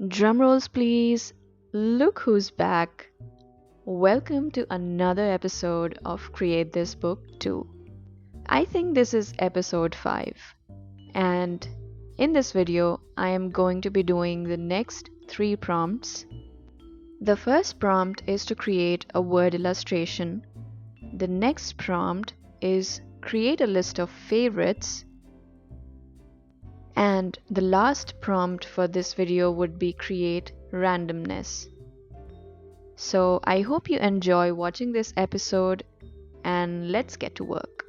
Drum rolls, please. Look who's back. Welcome to another episode of Create This Book Too. I think this is episode 5, and in this video, I am going to be doing the next 3 prompts. The first prompt is to create a word illustration. The next prompt is create a list of favorites. And the last prompt for this video would be create randomness. So I hope you enjoy watching this episode and let's get to work.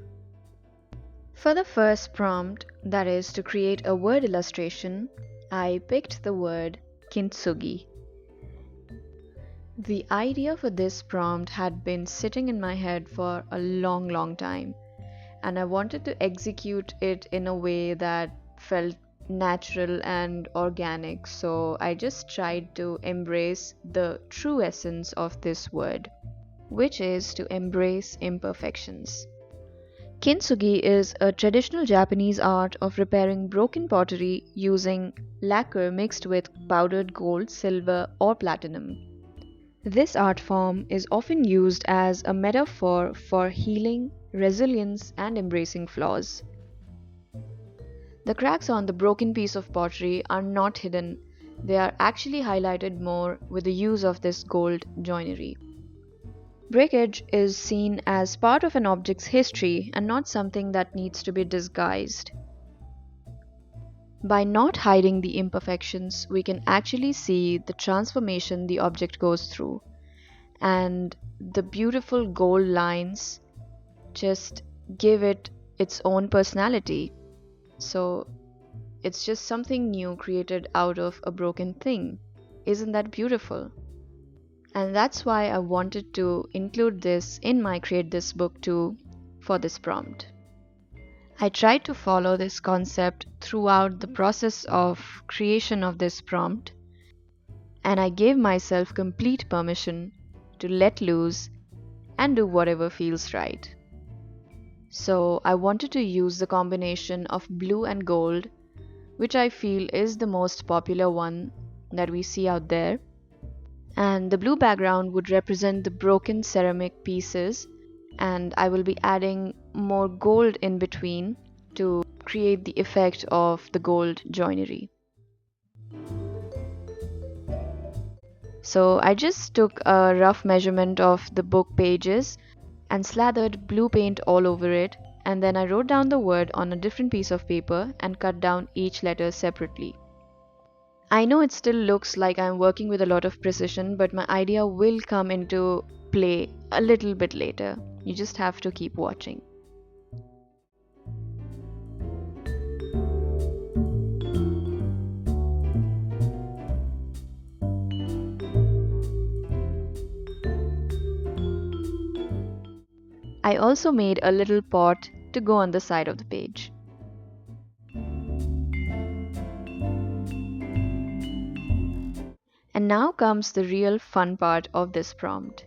For the first prompt, that is to create a word illustration, I picked the word kintsugi. The idea for this prompt had been sitting in my head for a long time, and I wanted to execute it in a way that felt natural and organic, so I just tried to embrace the true essence of this word, which is to embrace imperfections. Kintsugi is a traditional Japanese art of repairing broken pottery using lacquer mixed with powdered gold, silver, or platinum. This art form is often used as a metaphor for healing, resilience, and embracing flaws. The cracks on the broken piece of pottery are not hidden, they are actually highlighted more with the use of this gold joinery. Breakage is seen as part of an object's history and not something that needs to be disguised. By not hiding the imperfections, we can actually see the transformation the object goes through, and the beautiful gold lines just give it its own personality. So it's just something new created out of a broken thing. Isn't that beautiful? And that's why I wanted to include this in my Create This Book Too for this prompt. I tried to follow this concept throughout the process of creation of this prompt, and I gave myself complete permission to let loose and do whatever feels right. So I wanted to use the combination of blue and gold, which I feel is the most popular one that we see out there. And the blue background would represent the broken ceramic pieces, and I will be adding more gold in between to create the effect of the gold joinery. So I just took a rough measurement of the book pages and slathered blue paint all over it, and then I wrote down the word on a different piece of paper and cut down each letter separately. I know it still looks like I'm working with a lot of precision, but my idea will come into play a little bit later. You just have to keep watching. I also made a little pot to go on the side of the page. And now comes the real fun part of this prompt.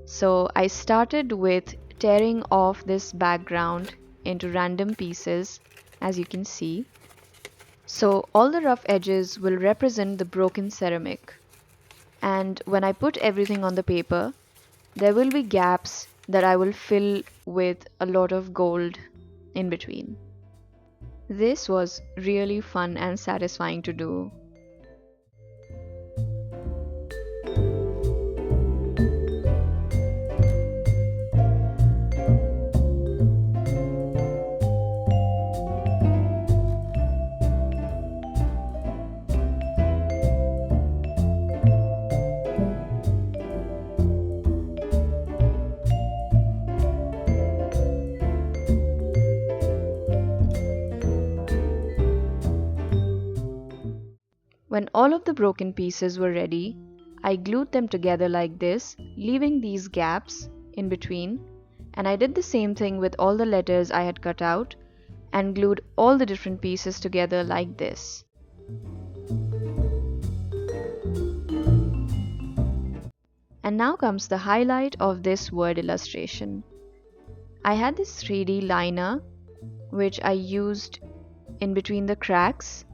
So I started with tearing off this background into random pieces, as you can see. So all the rough edges will represent the broken ceramic. And when I put everything on the paper, there will be gaps that I will fill with a lot of gold in between. This was really fun and satisfying to do. When all of the broken pieces were ready, I glued them together like this, leaving these gaps in between, and I did the same thing with all the letters I had cut out and glued all the different pieces together like this. And now comes the highlight of this word illustration. I had this 3D liner which I used in between the cracks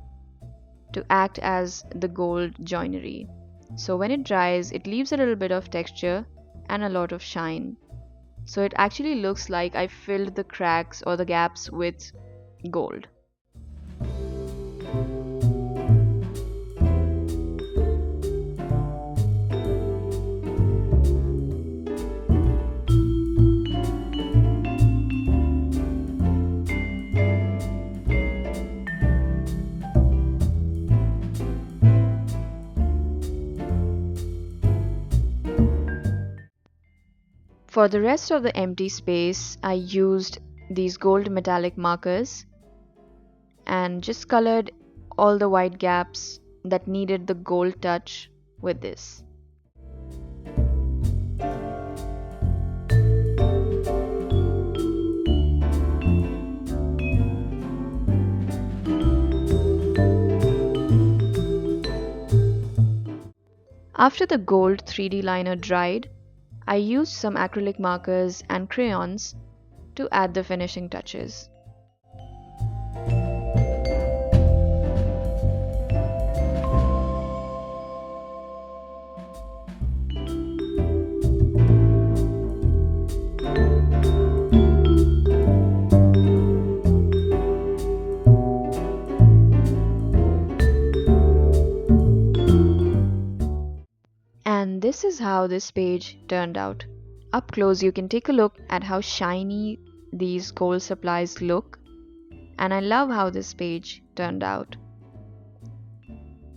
to act as the gold joinery. So when it dries, it leaves a little bit of texture and a lot of shine. So it actually looks like I filled the cracks or the gaps with gold. For the rest of the empty space, I used these gold metallic markers and just colored all the white gaps that needed the gold touch with this. After the gold 3D liner dried, I used some acrylic markers and crayons to add the finishing touches. And this is how this page turned out. Up close, you can take a look at how shiny these gold supplies look, and I love how this page turned out.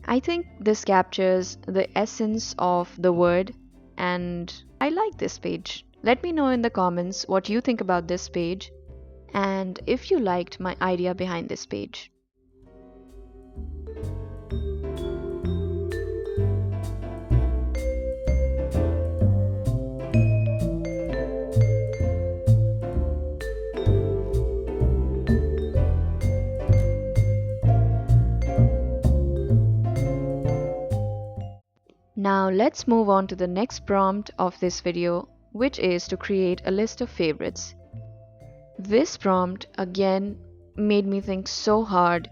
I think this captures the essence of the word, and I like this page. Let me know in the comments what you think about this page, and if you liked my idea behind this page. Now let's move on to the next prompt of this video, which is to create a list of favorites. This prompt again made me think so hard.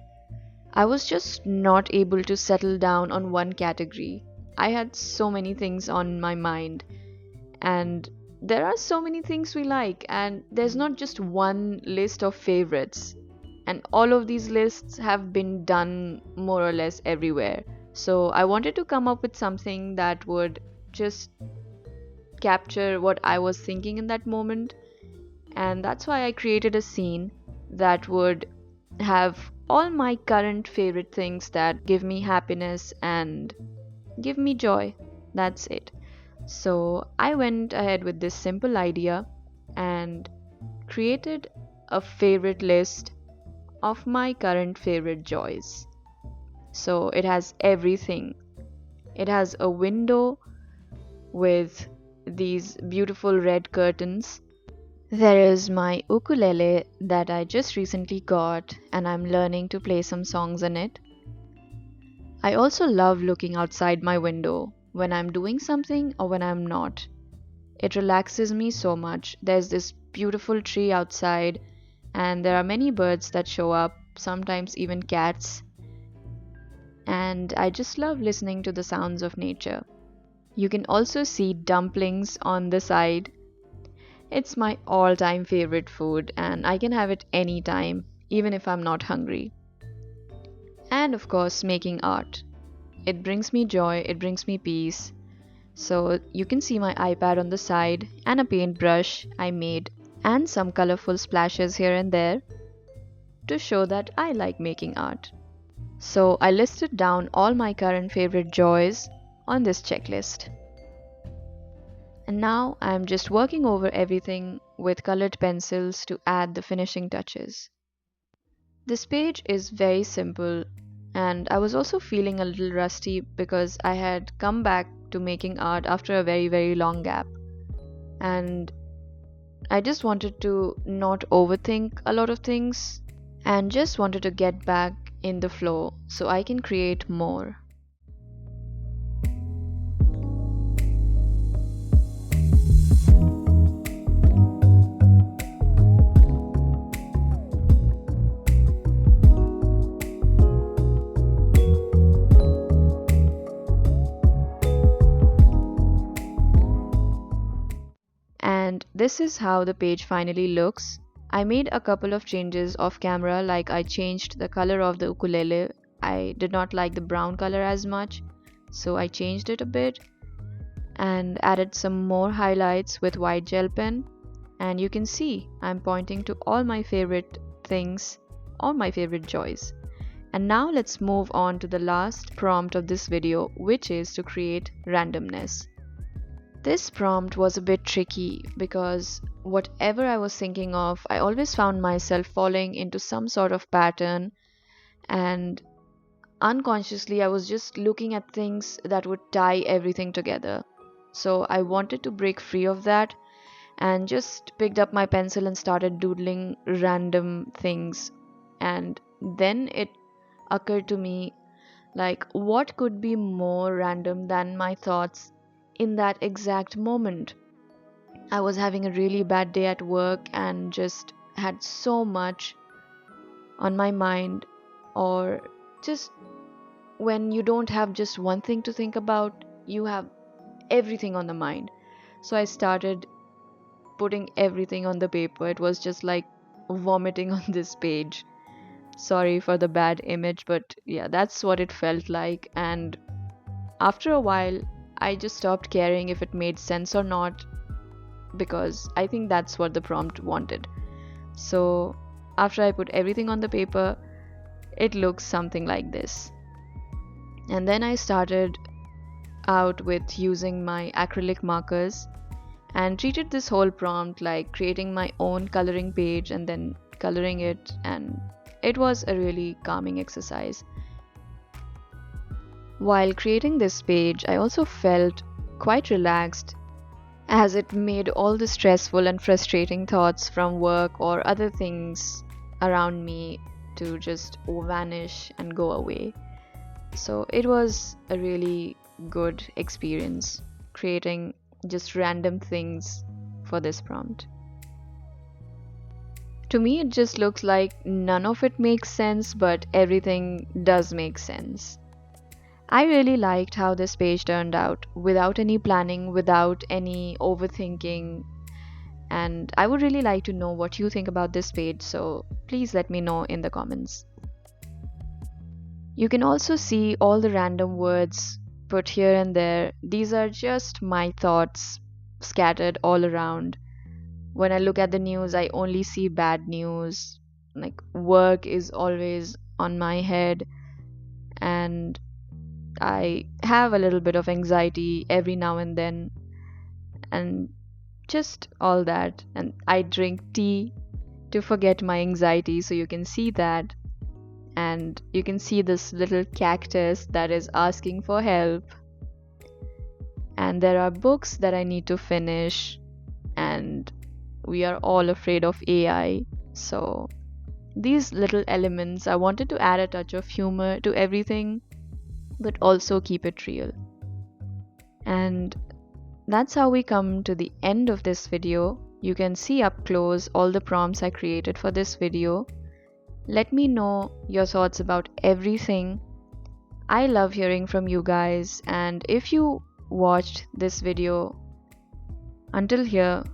I was just not able to settle down on one category. I had so many things on my mind, and there are so many things we like, and there's not just one list of favorites. And all of these lists have been done more or less everywhere. So I wanted to come up with something that would just capture what I was thinking in that moment. And that's why I created a scene that would have all my current favorite things that give me happiness and give me joy. That's it. So I went ahead with this simple idea and created a favorite list of my current favorite joys. So it has everything. It has a window with these beautiful red curtains. There is my ukulele that I just recently got, and I'm learning to play some songs on it. I also love looking outside my window when I'm doing something or when I'm not. It relaxes me so much. There's this beautiful tree outside, and there are many birds that show up, sometimes even cats. And I just love listening to the sounds of nature. You can also see dumplings on the side. It's my all-time favorite food, and I can have it anytime, even if I'm not hungry. And of course, making art. It brings me joy, it brings me peace. So you can see my iPad on the side and a paintbrush I made, and some colorful splashes here and there to show that I like making art. So I listed down all my current favorite joys on this checklist. And now I'm just working over everything with colored pencils to add the finishing touches. This page is very simple, and I was also feeling a little rusty because I had come back to making art after a very long gap. And I just wanted to not overthink a lot of things and just wanted to get back in the flow so I can create more. this is how the page finally looks. I made a couple of changes off camera, like I changed the color of the ukulele. I did not like the brown color as much, so I changed it a bit and added some more highlights with white gel pen. And you can see I'm pointing to all my favorite things, all my favorite joys. And now let's move on to the last prompt of this video, which is to create randomness. This prompt was a bit tricky because whatever I was thinking of, I always found myself falling into some sort of pattern, and unconsciously I was just looking at things that would tie everything together. So I wanted to break free of that and just picked up my pencil and started doodling random things. And then it occurred to me, like, what could be more random than my thoughts in that exact moment? I was having a really bad day at work and just had so much on my mind, or just when you don't have just one thing to think about, you have everything on the mind. So I started putting everything on the paper. It was just like vomiting on this page. Sorry for the bad image, but yeah, that's what it felt like. And after a while, I just stopped caring if it made sense or not, because I think that's what the prompt wanted. So after I put everything on the paper, it looks something like this. And then I started out with using my acrylic markers and treated this whole prompt like creating my own coloring page and then coloring it, and it was a really calming exercise. While creating this page, I also felt quite relaxed, as it made all the stressful and frustrating thoughts from work or other things around me to just vanish and go away. So it was a really good experience creating just random things for this prompt. To me, it just looks like none of it makes sense, but everything does make sense. I really liked how this page turned out, without any planning, without any overthinking, and I would really like to know what you think about this page, so please let me know in the comments. You can also see all the random words put here and there. These are just my thoughts scattered all around. When I look at the news, I only see bad news. Like, work is always on my head, and I have a little bit of anxiety every now and then, and just all that. And I drink tea to forget my anxiety, so you can see that. And you can see this little cactus that is asking for help. And there are books that I need to finish, and we are all afraid of AI. So these little elements, I wanted to add a touch of humor to everything, but also keep it real. And that's how we come to the end of this video. You can see up close all the prompts I created for this video. Let me know your thoughts about everything. I love hearing from you guys, and if you watched this video until here,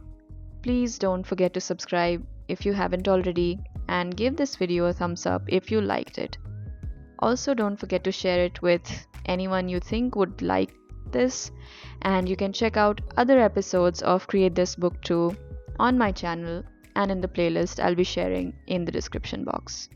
please don't forget to subscribe if you haven't already, and give this video a thumbs up if you liked it. Also, don't forget to share it with anyone you think would like this, and you can check out other episodes of Create This Book too on my channel and in the playlist I'll be sharing in the description box.